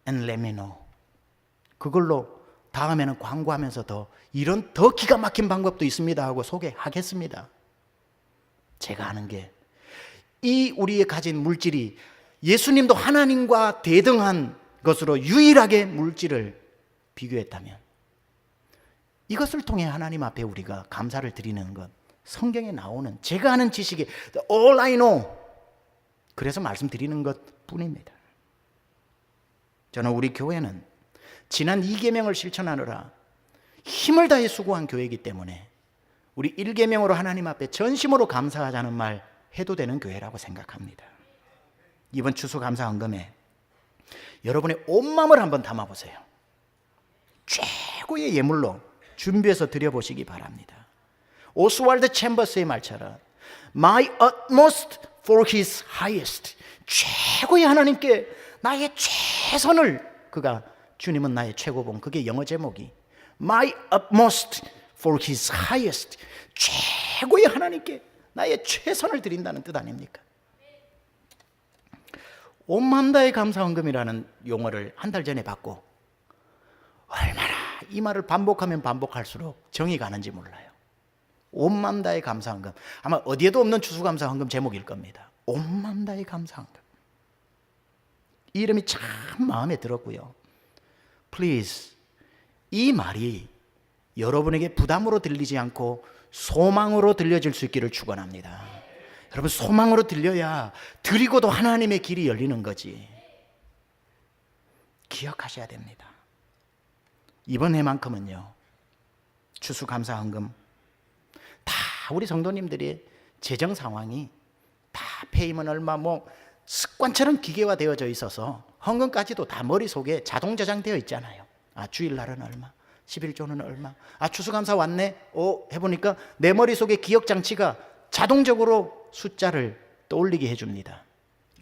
and let me know. 그걸로 다음에는 광고하면서 이런 더 기가 막힌 방법도 있습니다 하고 소개하겠습니다. 제가 아는 게 이 우리의 가진 물질이 예수님도 하나님과 대등한 것으로 유일하게 물질을 비교했다면 이것을 통해 하나님 앞에 우리가 감사를 드리는 것, 성경에 나오는 제가 아는 지식이 all I know, 그래서 말씀드리는 것 뿐입니다. 저는 우리 교회는 지난 2계명을 실천하느라 힘을 다해 수고한 교회이기 때문에 우리 1계명으로 하나님 앞에 전심으로 감사하자는 말 해도 되는 교회라고 생각합니다. 이번 추수감사 헌금에 여러분의 온 마음을 한번 담아보세요. 최고의 예물로 준비해서 드려보시기 바랍니다. 오스왈드 챔버스의 말처럼 My utmost for his highest, 최고의 하나님께 나의 최선을, 그가 주님은 나의 최고봉, 그게 영어 제목이 My utmost for his highest, 최고의 하나님께 나의 최선을 드린다는 뜻 아닙니까? 온 마음 다해 감사헌금이라는 용어를 한 달 전에 받고 얼마나 이 말을 반복하면 반복할수록 정이 가는지 몰라요. 온 마음 다해 감사헌금, 아마 어디에도 없는 추수감사헌금 제목일 겁니다. 온 마음 다해 감사헌금. 이 이름이 참 마음에 들었고요. Please, 이 말이 여러분에게 부담으로 들리지 않고 소망으로 들려질 수 있기를 축원합니다. 여러분, 소망으로 들려야 드리고도 하나님의 길이 열리는 거지. 기억하셔야 됩니다. 이번 해만큼은요, 추수감사헌금 다 우리 성도님들의 재정 상황이 다 페이면 얼마 습관처럼 기계화되어져 있어서 헌금까지도 다 머릿속에 자동 저장되어 있잖아요. 주일날은 얼마, 11조는 얼마, 추수감사 왔네, 해보니까 내 머릿속에 기억장치가 자동적으로 숫자를 떠올리게 해줍니다.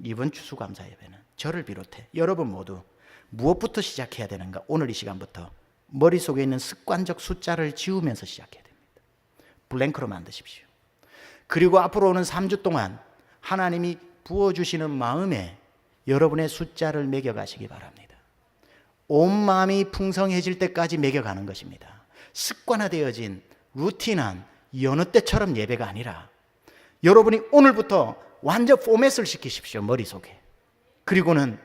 이번 추수감사 예배는 저를 비롯해 여러분 모두 무엇부터 시작해야 되는가? 오늘 이 시간부터 머릿속에 있는 습관적 숫자를 지우면서 시작해야 됩니다. 블랭크로 만드십시오. 그리고 앞으로 오는 3주 동안 하나님이 부어주시는 마음에 여러분의 숫자를 매겨가시기 바랍니다. 온 마음이 풍성해질 때까지 매겨가는 것입니다. 습관화되어진 루틴한 여느 때처럼 예배가 아니라 여러분이 오늘부터 완전 포맷을 시키십시오. 머릿속에. 그리고는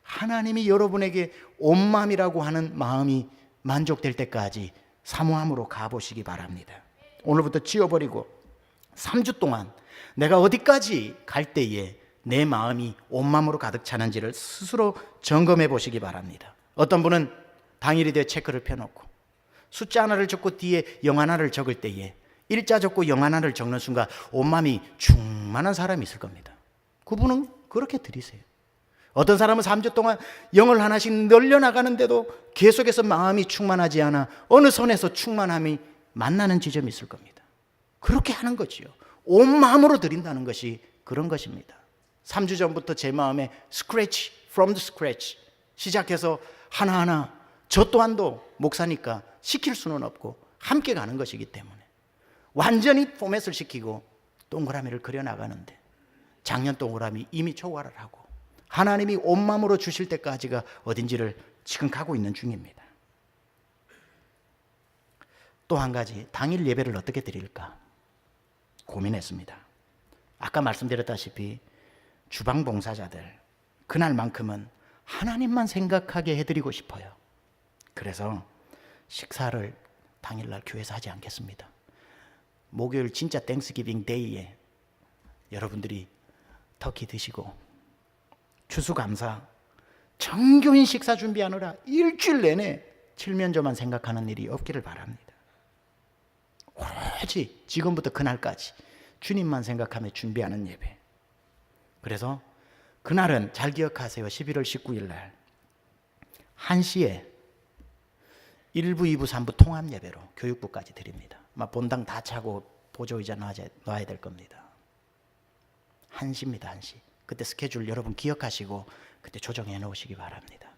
하나님이 여러분에게 온 마음이라고 하는 마음이 만족될 때까지 사모함으로 가보시기 바랍니다. 오늘부터 지워버리고 3주 동안 내가 어디까지 갈 때에 내 마음이 온 마음으로 가득 차는지를 스스로 점검해 보시기 바랍니다. 어떤 분은 당일이 되어 체크를 펴놓고 숫자 하나를 적고 뒤에 영 하나를 적을 때에 일자 적고 영 하나를 적는 순간 온 마음이 충만한 사람이 있을 겁니다. 그분은 그렇게 드리세요. 어떤 사람은 3주 동안 영을 하나씩 늘려나가는데도 계속해서 마음이 충만하지 않아 어느 선에서 충만함이 만나는 지점이 있을 겁니다. 그렇게 하는 거지요. 온 마음으로 드린다는 것이 그런 것입니다. 3주 전부터 제 마음에 scratch from the scratch 시작해서 하나하나 저 또한도 목사니까 시킬 수는 없고 함께 가는 것이기 때문에 완전히 포맷을 시키고 동그라미를 그려나가는데 작년 동그라미 이미 초과를 하고 하나님이 온 마음으로 주실 때까지가 어딘지를 지금 가고 있는 중입니다. 또 한 가지, 당일 예배를 어떻게 드릴까 고민했습니다. 아까 말씀드렸다시피 주방 봉사자들 그날만큼은 하나님만 생각하게 해드리고 싶어요. 그래서 식사를 당일날 교회에서 하지 않겠습니다. 목요일 진짜 땡스기빙 데이에 여러분들이 터키 드시고 추수감사 정교인 식사 준비하느라 일주일 내내 칠면조만 생각하는 일이 없기를 바랍니다. 오로지 지금부터 그날까지 주님만 생각하며 준비하는 예배. 그래서 그날은 잘 기억하세요. 11월 19일 날 1시에 1부, 2부, 3부 통합 예배로 교육부까지 드립니다. 본당 다 차고 보조의자 놔야 될 겁니다. 1시입니다. 1시. 그때 스케줄 여러분 기억하시고 그때 조정해 놓으시기 바랍니다.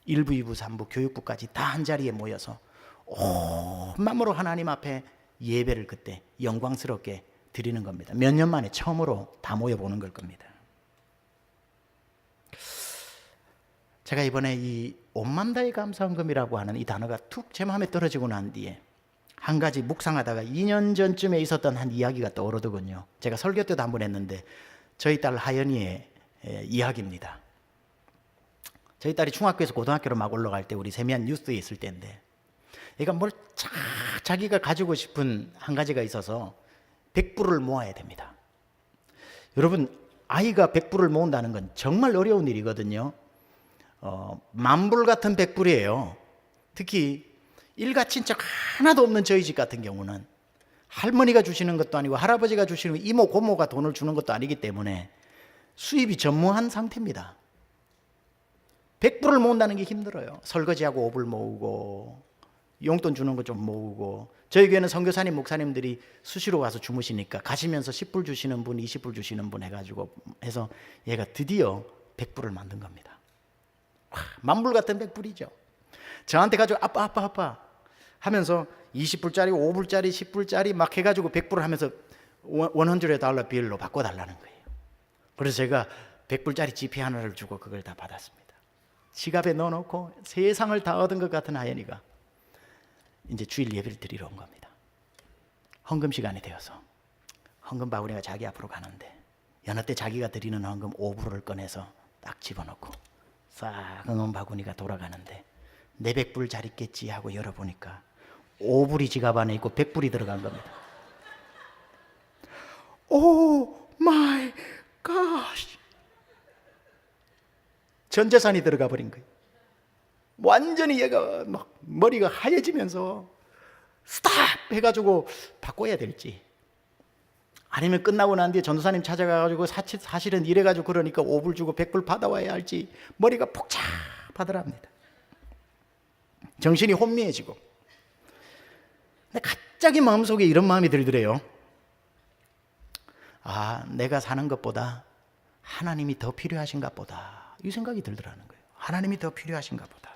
1부, 2부, 3부 교육부까지 다 한자리에 모여서 온 마음으로 하나님 앞에 예배를 그때 영광스럽게 드리는 겁니다. 몇 년 만에 처음으로 다 모여보는 걸 겁니다. 제가 이번에 이 온맘다의 감사헌금이라고 하는 이 단어가 툭 제 마음에 떨어지고 난 뒤에 한 가지 묵상하다가 2년 전쯤에 있었던 한 이야기가 떠오르더군요. 제가 설교 때도 한번 했는데 저희 딸 하연이의 이야기입니다. 저희 딸이 중학교에서 고등학교로 막 올라갈 때 우리 세미한 뉴스에 있을 때인데 얘가 자기가 가지고 싶은 한 가지가 있어서 100불을 모아야 됩니다. 여러분 아이가 100불을 모은다는 건 정말 어려운 일이거든요. 만불 같은 100불이에요. 특히 일가친척 하나도 없는 저희 집 같은 경우는 할머니가 주시는 것도 아니고 할아버지가 주시는 이모 고모가 돈을 주는 것도 아니기 때문에 수입이 전무한 상태입니다. 100불을 모은다는 게 힘들어요. 설거지하고 5불 모으고 용돈 주는 거 좀 모으고 저희 교회는 선교사님 목사님들이 수시로 와서 주무시니까 가시면서 10불 주시는 분 20불 주시는 분 해가지고 해서 얘가 드디어 100불을 만든 겁니다. 만불 같은 100불이죠. 저한테 가지고 아빠 하면서 20불짜리, 5불짜리, 10불짜리 막 해가지고 100불을 하면서 $100 빌로 바꿔달라는 거예요. 그래서 제가 100불짜리 지폐 하나를 주고 그걸 다 받았습니다. 지갑에 넣어놓고 세상을 다 얻은 것 같은 하연이가 이제 주일 예배를 드리러 온 겁니다. 헌금 시간이 되어서 헌금 바구니가 자기 앞으로 가는데 여느 때 자기가 드리는 헌금 5불을 꺼내서 딱 집어넣고 싹 헌금 바구니가 돌아가는데 내 100불 잘 있겠지 하고 열어보니까 5불이 지갑 안에 있고 100불이 들어간 겁니다. 오 마이 갓! 전 재산이 들어가 버린 거예요. 완전히 얘가 막 머리가 하얘지면서 스탑 해가지고 바꿔야 될지 아니면 끝나고 난 뒤에 전도사님 찾아가가지고 사실은 이래가지고 그러니까 5불 주고 100불 받아와야 할지 머리가 복잡하더랍니다. 정신이 혼미해지고. 근데 갑자기 마음속에 이런 마음이 들더래요. 아, 내가 사는 것보다 하나님이 더 필요하신가 보다, 이 생각이 들더라는 거예요. 하나님이 더 필요하신가 보다.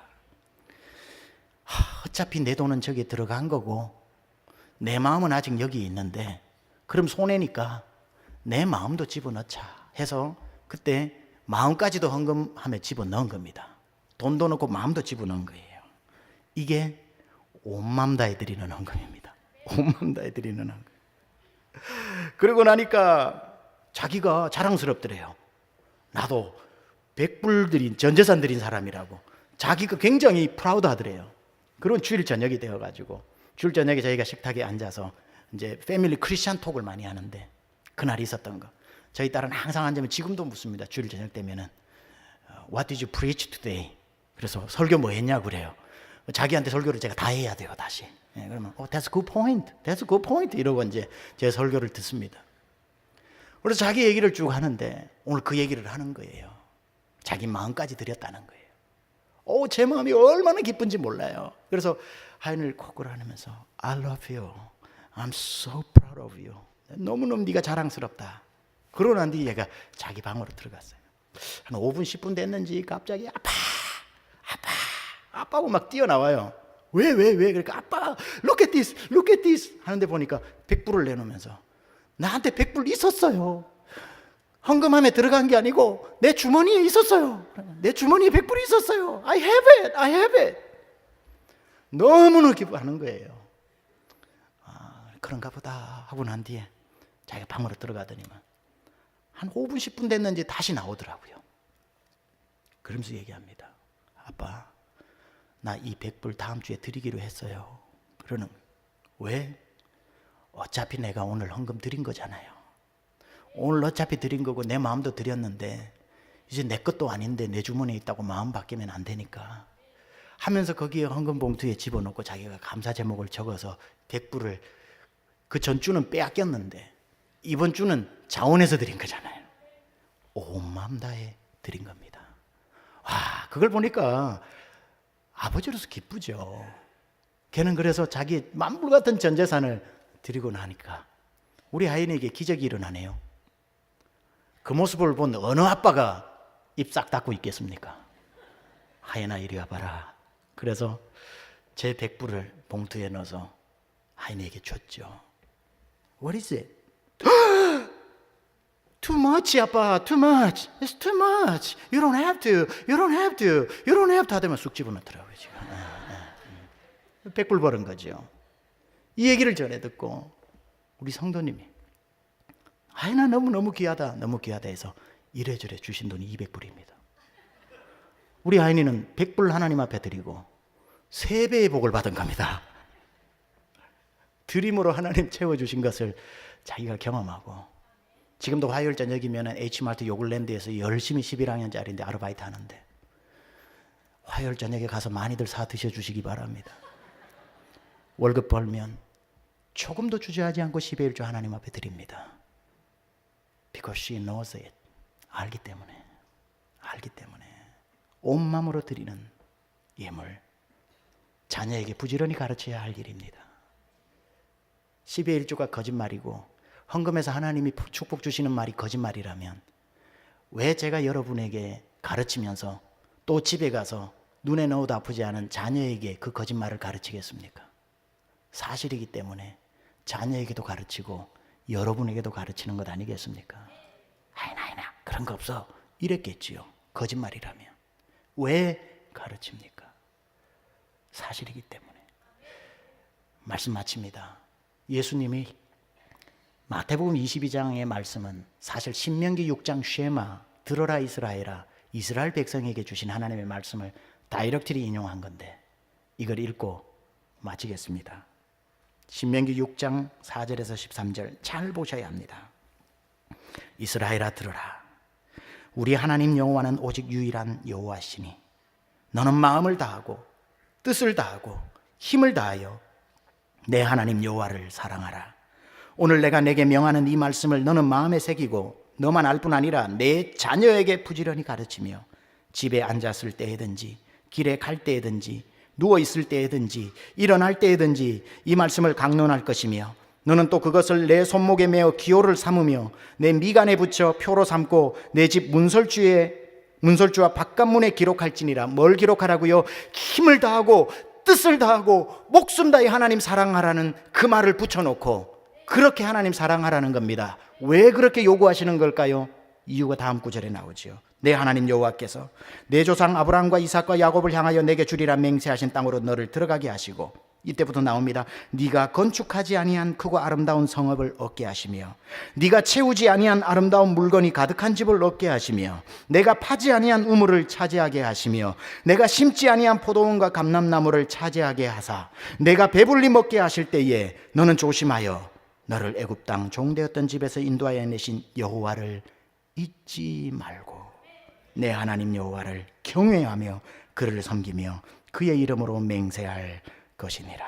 어차피 내 돈은 저기에 들어간 거고 내 마음은 아직 여기 있는데 그럼 손해니까 내 마음도 집어넣자 해서 그때 마음까지도 헌금함에 집어넣은 겁니다. 돈도 넣고 마음도 집어넣은 거예요. 이게 온 마음 다해 드리는 헌금입니다. 온 마음 다해 드리는 헌금. 그러고 나니까 자기가 자랑스럽더래요. 나도 100불 드린, 전재산 드린 사람이라고 자기가 굉장히 프라우드 하더래요. 그런 주일 저녁이 되어가지고 주일 저녁에 저희가 식탁에 앉아서 이제 패밀리 크리스찬 톡을 많이 하는데 그날 있었던 거 저희 딸은 항상 앉으면 지금도 묻습니다. 주일 저녁 되면은 What did you preach today? 그래서 설교 뭐 했냐고 그래요. 자기한테 설교를 제가 다 해야 돼요 다시. 그러면 That's good point, That's good point 이러고 이제 제 설교를 듣습니다. 그래서 자기 얘기를 쭉 하는데 오늘 그 얘기를 하는 거예요. 자기 마음까지 드렸다는 거예요. 제 마음이 얼마나 기쁜지 몰라요. 그래서 하연을 코골 하면서 I love you, I'm so proud of you. 너무너무 네가 자랑스럽다. 그러고 난 뒤에 얘가 자기 방으로 들어갔어요. 한 5분 10분 됐는지 갑자기 아빠고 막 뛰어나와요. 왜? 그러니까 아빠 look at this 하는데 보니까 100불을 내놓으면서 나한테 100불 있었어요. 헌금함에 들어간 게 아니고 내 주머니에 있었어요. 내 주머니에 100불이 있었어요. I have it. 너무너무 기뻐하는 거예요. 그런가 보다 하고 난 뒤에 자기가 방으로 들어가더니만 한 5분 10분 됐는지 다시 나오더라고요. 그러면서 얘기합니다. 아빠, 나 이 100불 다음 주에 드리기로 했어요. 그러는 거예요. 왜? 어차피 내가 오늘 헌금 드린 거잖아요. 오늘 어차피 드린 거고 내 마음도 드렸는데 이제 내 것도 아닌데 내 주머니에 있다고 마음 바뀌면 안 되니까 하면서 거기에 헌금 봉투에 집어넣고 자기가 감사 제목을 적어서 100불을 그 전주는 빼앗겼는데 이번 주는 자원해서 드린 거잖아요. 온 마음 다해 드린 겁니다. 와, 그걸 보니까 아버지로서 기쁘죠. 걔는 그래서 자기 만불 같은 전 재산을 드리고 나니까 우리 하인에게 기적이 일어나네요. 그 모습을 본 어느 아빠가 입 싹 닫고 있겠습니까? 하인아 이리 와봐라. 그래서 제 100불을 봉투에 넣어서 하인에게 줬죠. What is it? Too much, 아빠. Too much. It's too much. You don't have to. You don't have to. You don't have to 하더만 쑥 집어넣더라고요 지금. 100불 벌은 거죠. 이 얘기를 전해 듣고 우리 성도님이 하인아 너무 귀하다. 너무 귀하다 해서 이래저래 주신 돈이 200불입니다. 우리 하인이는 100불 하나님 앞에 드리고 3배의 복을 받은 겁니다. 드림으로 하나님 채워주신 것을 자기가 경험하고 지금도 화요일 저녁이면 H마트 요글랜드에서 열심히 11학년짜리인데 아르바이트 하는데 화요일 저녁에 가서 많이들 사 드셔주시기 바랍니다. 월급 벌면 조금도 주저하지 않고 10의 1조 하나님 앞에 드립니다. Because she knows it. 알기 때문에 온 마음으로 드리는 예물 자녀에게 부지런히 가르쳐야 할 일입니다. 10의 1조가 거짓말이고 헌금에서 하나님이 축복 주시는 말이 거짓말이라면 왜 제가 여러분에게 가르치면서 또 집에 가서 눈에 넣어도 아프지 않은 자녀에게 그 거짓말을 가르치겠습니까? 사실이기 때문에 자녀에게도 가르치고 여러분에게도 가르치는 것 아니겠습니까? 아니나 그런 거 없어 이랬겠지요. 거짓말이라면. 왜 가르칩니까? 사실이기 때문에. 말씀 마칩니다. 예수님이 마태복음 22장의 말씀은 사실 신명기 6장 쉐마, 들어라 이스라엘아, 이스라엘 백성에게 주신 하나님의 말씀을 다이렉트리 인용한 건데 이걸 읽고 마치겠습니다. 신명기 6장 4절에서 13절 잘 보셔야 합니다. 이스라엘아 들으라. 우리 하나님 여호와는 오직 유일한 여호와시니 너는 마음을 다하고 뜻을 다하고 힘을 다하여 내 하나님 여호와를 사랑하라. 오늘 내가 내게 명하는 이 말씀을 너는 마음에 새기고 너만 알 뿐 아니라 내 자녀에게 부지런히 가르치며 집에 앉았을 때에든지 길에 갈 때에든지 누워있을 때에든지 일어날 때에든지 이 말씀을 강론할 것이며 너는 또 그것을 내 손목에 메어 기호를 삼으며 내 미간에 붙여 표로 삼고 내 집 문설주와 바깥문에 기록할지니라. 뭘 기록하라고요? 힘을 다하고 뜻을 다하고 목숨 다해 하나님 사랑하라는 그 말을 붙여놓고 그렇게 하나님 사랑하라는 겁니다. 왜 그렇게 요구하시는 걸까요? 이유가 다음 구절에 나오지요. 내 하나님 여호와께서 내 조상 아브라함과 이삭과 야곱을 향하여 내게 주리라 맹세하신 땅으로 너를 들어가게 하시고, 이때부터 나옵니다. 네가 건축하지 아니한 크고 아름다운 성읍을 얻게 하시며 네가 채우지 아니한 아름다운 물건이 가득한 집을 얻게 하시며 내가 파지 아니한 우물을 차지하게 하시며 내가 심지 아니한 포도원과 감람나무를 차지하게 하사 내가 배불리 먹게 하실 때에 너는 조심하여 너를 애굽 땅 종되었던 집에서 인도하여 내신 여호와를 잊지 말고 내 하나님 여호와를 경외하며 그를 섬기며 그의 이름으로 맹세할 것이니라.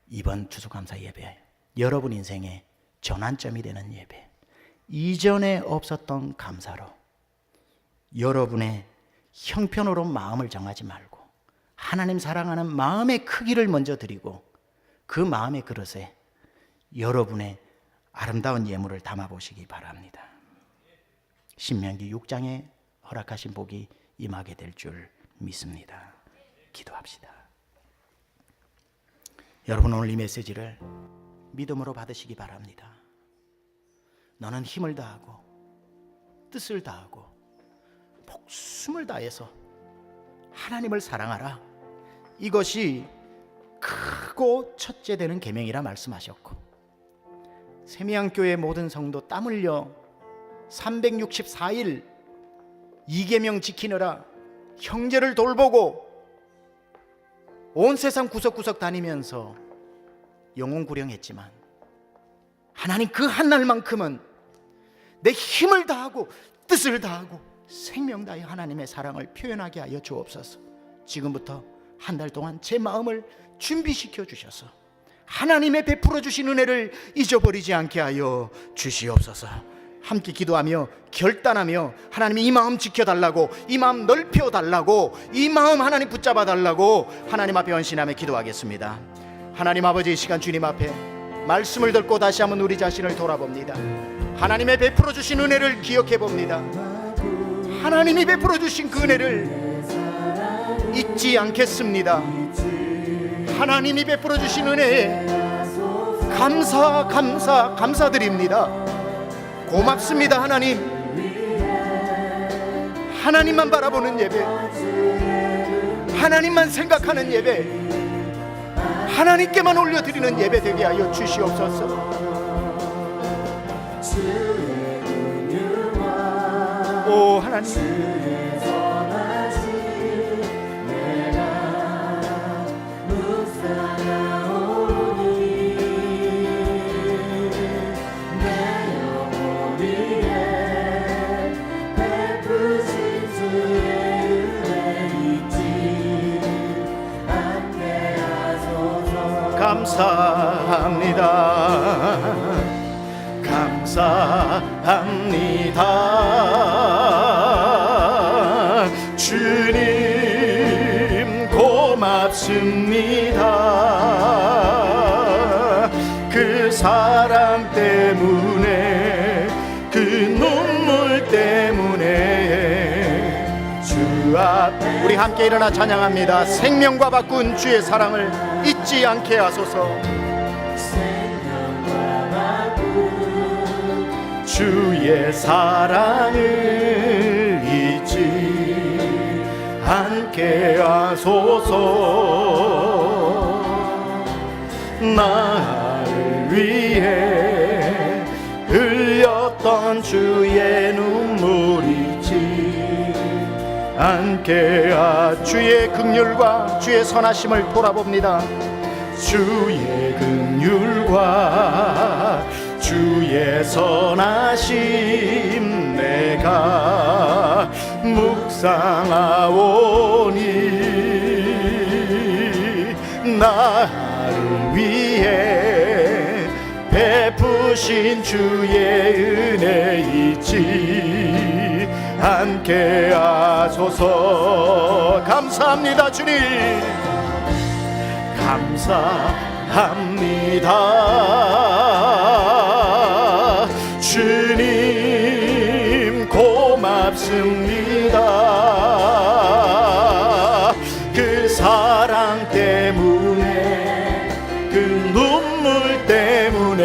이번 추수감사 예배, 여러분 인생의 전환점이 되는 예배, 이전에 없었던 감사로 여러분의 형편으로 마음을 정하지 말고 하나님 사랑하는 마음의 크기를 먼저 드리고 그 마음의 그릇에 여러분의 아름다운 예물을 담아보시기 바랍니다. 신명기 6장에 허락하신 복이 임하게 될 줄 믿습니다. 기도합시다. 여러분, 오늘 이 메시지를 믿음으로 받으시기 바랍니다. 너는 힘을 다하고 뜻을 다하고 목숨을 다해서 하나님을 사랑하라. 이것이 크고 첫째 되는 계명이라 말씀하셨고, 세미양교회 모든 성도 땀 흘려 364일 이 계명 지키느라 형제를 돌보고 온 세상 구석구석 다니면서 영혼구령했지만 하나님 그 한 날만큼은 내 힘을 다하고 뜻을 다하고 생명 다해 하나님의 사랑을 표현하게 하여 주옵소서. 지금부터 한 달 동안 제 마음을 준비시켜 주셔서 하나님의 베풀어 주신 은혜를 잊어버리지 않게 하여 주시옵소서. 함께 기도하며 결단하며 하나님이 이 마음 지켜달라고, 이 마음 넓혀달라고, 이 마음 하나님 붙잡아달라고 하나님 앞에 헌신하며 기도하겠습니다. 하나님 아버지, 이 시간 주님 앞에 말씀을 듣고 다시 한번 우리 자신을 돌아봅니다. 하나님의 베풀어 주신 은혜를 기억해 봅니다. 하나님이 베풀어 주신 그 은혜를 잊지 않겠습니다. 하나님이 베풀어 주신 은혜에 감사드립니다. 고맙습니다. 하나님, 하나님만 바라보는 예배, 하나님만 생각하는 예배, 하나님께만 올려드리는 예배 되게 하여 주시옵소서. 오 하나님, 감사합니다. 감사합니다. 주님 고맙습니다. 그 사랑 때문에, 그 눈물 때문에 주 앞 우리 우리 함께 일어나 찬양합니다. 생명과 바꾼 주의 사랑을 잊지 않게 하소서. 주의 사랑을 잊지 않게 하소서. 나를 위해 흘렸던 주의 눈물 잊지 않게 주의 긍휼과 주의 선하심을 돌아봅니다. 주의 긍휼과 주의 선하심 내가 묵상하오니 나를 위해 베푸신 주의 은혜 잊지 않게 하소서. 감사합니다 주님, 감사합니다 주님, 고맙습니다. 그 사랑 때문에, 그 눈물 때문에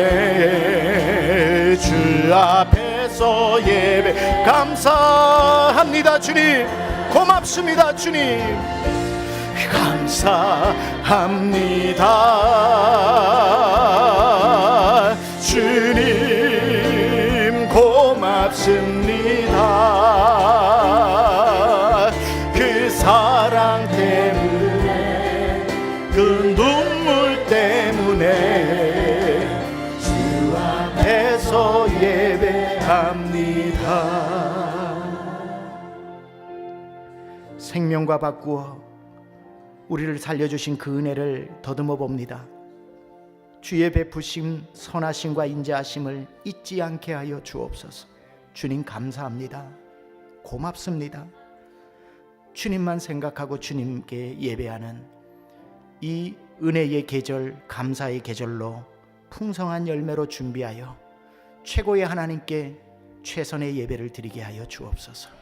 주 앞에서 예배. 감사합니다 주님, 고맙습니다 주님, 감사합니다 주님, 고맙습니다. 그 사랑 때문에, 그 눈물 때문에 주 앞에서 예배합니다. 생명과 바꾸어 우리를 살려주신 그 은혜를 더듬어 봅니다. 주의 베푸심, 선하심과 인자하심을 잊지 않게 하여 주옵소서. 주님 감사합니다. 고맙습니다. 주님만 생각하고 주님께 예배하는 이 은혜의 계절, 감사의 계절로 풍성한 열매로 준비하여 최고의 하나님께 최선의 예배를 드리게 하여 주옵소서.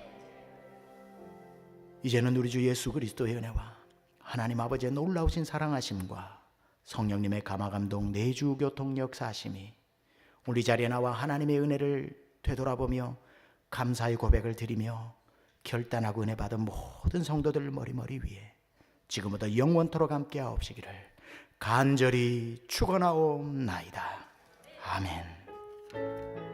이제는 우리 주 예수 그리스도의 은혜와 하나님 아버지의 놀라우신 사랑하심과 성령님의 감화감동 내주 교통 역사하심이 우리 자리에 나와 하나님의 은혜를 되돌아보며 감사의 고백을 드리며 결단하고 은혜 받은 모든 성도들 머리머리 위에 지금부터 영원토록 함께 하옵시기를 간절히 축원하옵나이다. 아멘.